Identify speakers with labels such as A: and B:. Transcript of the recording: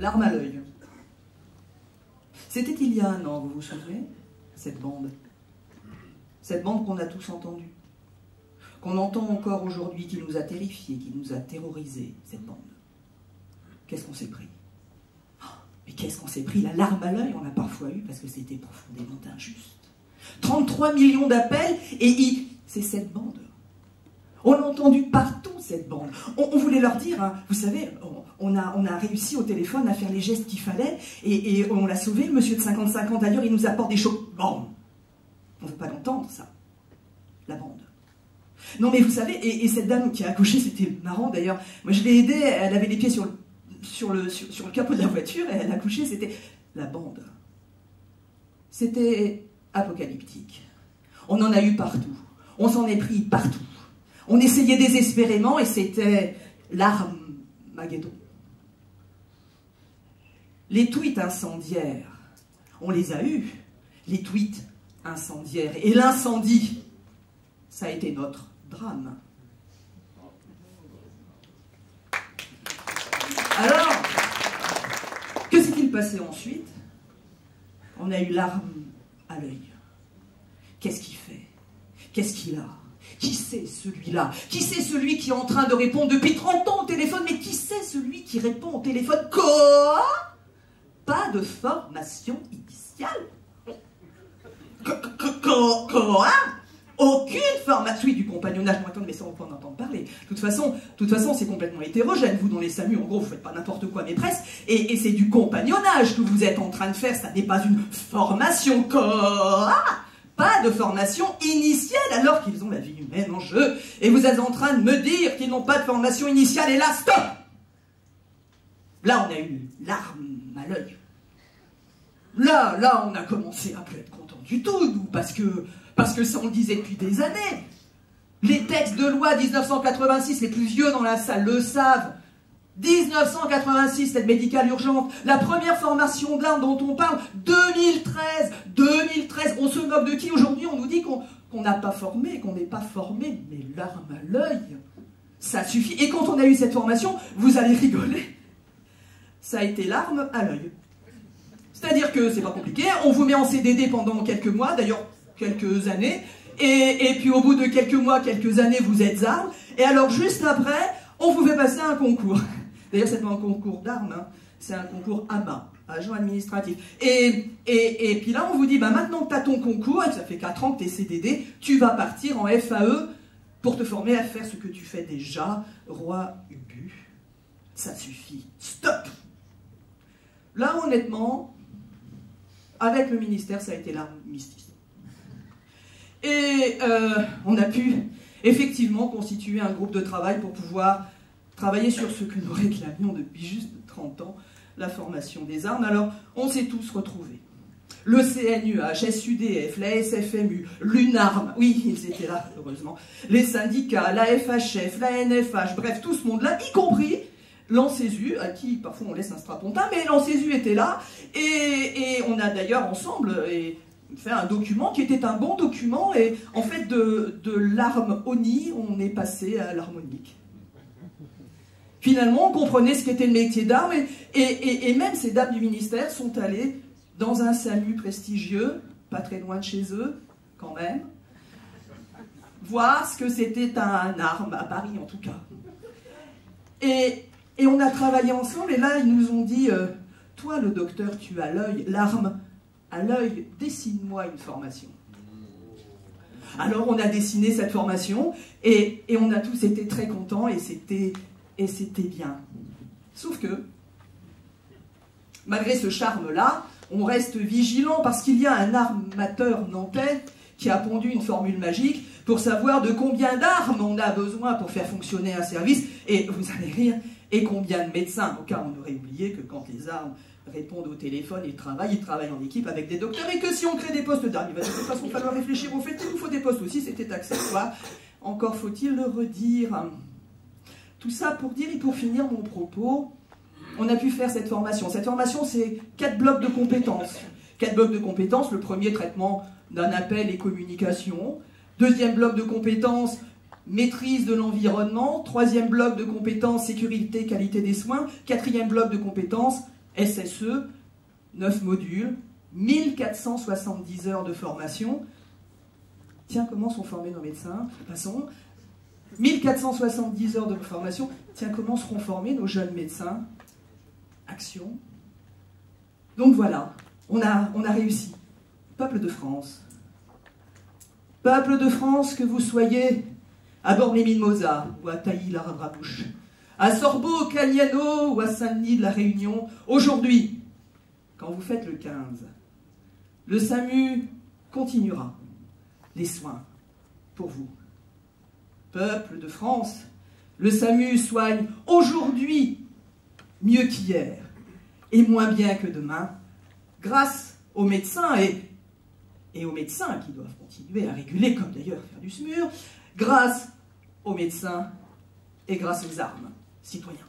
A: L'arme à l'œil. C'était il y a un an, vous vous souvenez? Cette bande. Cette bande qu'on a tous entendue. Qu'on entend encore aujourd'hui, qui nous a terrifiés, qui nous a terrorisés, cette bande. Qu'est-ce qu'on s'est pris? Mais qu'est-ce qu'on s'est pris? La larme à l'œil, on l'a parfois eu parce que c'était profondément injuste. 33 millions d'appels et c'est cette bande. On l'a entendu partout, cette bande. On voulait leur dire, hein, vous savez, on a réussi au téléphone à faire les gestes qu'il fallait et on l'a sauvé, le monsieur de 55 ans d'ailleurs, il nous apporte des choses. Bon, on ne veut pas l'entendre, ça. La bande. Non mais vous savez, et cette dame qui a accouché, c'était marrant d'ailleurs. Moi je l'ai aidée, elle avait les pieds sur le capot de la voiture et elle a accouché, c'était la bande. C'était apocalyptique. On en a eu partout. On s'en est pris partout. On essayait désespérément et c'était l'Armageddon. Les tweets incendiaires, on les a eus. Les tweets incendiaires. Et l'incendie, ça a été notre drame. Alors, que s'est-il passé ensuite? On a eu l'arme à l'œil. Qu'est-ce qu'il fait? Qu'est-ce qu'il a? Qui c'est celui-là? Qui c'est celui qui est en train de répondre depuis 30 ans au téléphone? Mais qui c'est celui qui répond au téléphone? Quoi? Pas de formation initiale? Quoi? Aucune formation, oui, du compagnonnage. Bon, attendez, mais ça on peut en entendre parler. De toute façon, c'est complètement hétérogène. Vous, dans les SAMU, en gros, vous faites pas n'importe quoi, mais presque. Et c'est du compagnonnage que vous êtes en train de faire. Ça n'est pas une formation. Quoi? Pas de formation initiale, alors qu'ils ont la vie humaine en jeu. Et vous êtes en train de me dire qu'ils n'ont pas de formation initiale. Et là, stop! Là, on a eu l'arme à l'œil. Là, on a commencé à plus être content du tout, nous, parce que ça, on le disait depuis des années. Les textes de loi 1986, les plus vieux dans la salle le savent. 1986, l'aide médicale urgente. La première formation d'armes dont on parle, 2013. On se moque de qui aujourd'hui? On nous dit qu'on n'a pas formé, qu'on n'est pas formé. Mais l'arme à l'œil, ça suffit. Et quand on a eu cette formation, vous allez rigoler. Ça a été l'arme à l'œil. C'est-à-dire que c'est pas compliqué, on vous met en CDD pendant quelques mois, d'ailleurs quelques années, et puis au bout de quelques mois, quelques années, vous êtes armes, et alors juste après, on vous fait passer un concours. D'ailleurs, c'est pas un concours d'armes, hein, c'est un concours AMA, agent administratif. Et puis là, on vous dit, bah, maintenant que tu as ton concours, et que ça fait 4 ans que tu es CDD, tu vas partir en FAE pour te former à faire ce que tu fais déjà, roi Ubu. Ça suffit. Stop! Là, honnêtement, avec le ministère, ça a été l'armistice. Et on a pu effectivement constituer un groupe de travail pour pouvoir travailler sur ce que nous réclamions depuis juste 30 ans, la formation des armes. Alors, on s'est tous retrouvés. Le CNUH, SUDF, la SFMU, l'UNARM, oui, ils étaient là, heureusement, les syndicats, la FHF, la NFH, bref, tout ce monde-là, y compris l'ANSESU, à qui parfois on laisse un strapontin, mais l'ANSESU était là, et on a d'ailleurs ensemble fait un document qui était un bon document, et en fait de l'harmonie, on est passé à l'harmonique. Finalement, on comprenait ce qu'était le métier d'armes, et même ces dames du ministère sont allées dans un SAMU prestigieux, pas très loin de chez eux, quand même, voir ce que c'était un arme, à Paris en tout cas. Et on a travaillé ensemble, et là, ils nous ont dit, toi, le docteur, tu as l'œil, l'arme à l'œil, dessine-moi une formation. Alors, on a dessiné cette formation, et on a tous été très contents, et c'était bien. Sauf que, malgré ce charme-là, on reste vigilant, parce qu'il y a un armateur nantais qui a pondu une formule magique pour savoir de combien d'armes on a besoin pour faire fonctionner un service, et vous allez rire, et combien de médecins. Au cas où on aurait oublié que quand les armes répondent au téléphone, ils travaillent en équipe avec des docteurs, et que si on crée des postes d'armes, il va de toute façon falloir réfléchir au fait qu'il nous faut des postes aussi, c'était accessoire. Encore faut-il le redire. Tout ça pour dire, et pour finir mon propos, on a pu faire cette formation. Cette formation, c'est 4 blocs de compétences. 4 blocs de compétences, le premier, traitement d'un appel et communication. Deuxième bloc de compétences, maîtrise de l'environnement. Troisième bloc de compétences, sécurité, qualité des soins. Quatrième bloc de compétences, SSE, 9 modules, 1470 heures de formation. Tiens, comment sont formés nos médecins? Passons. 1470 heures de formation. Tiens, comment seront formés nos jeunes médecins? Action. Donc voilà, on a réussi. Peuple de France. Peuple de France, que vous soyez à Bormes-les-Mimosas ou à Tailly-la-Rabouche, à Sorbeau, Cagliano ou à Saint-Denis de la Réunion, aujourd'hui, quand vous faites le 15, le SAMU continuera les soins pour vous. Peuple de France, le SAMU soigne aujourd'hui mieux qu'hier et moins bien que demain, grâce aux médecins et aux médecins qui doivent continuer à réguler, comme d'ailleurs faire du SMUR, grâce aux médecins et grâce aux armes, citoyens.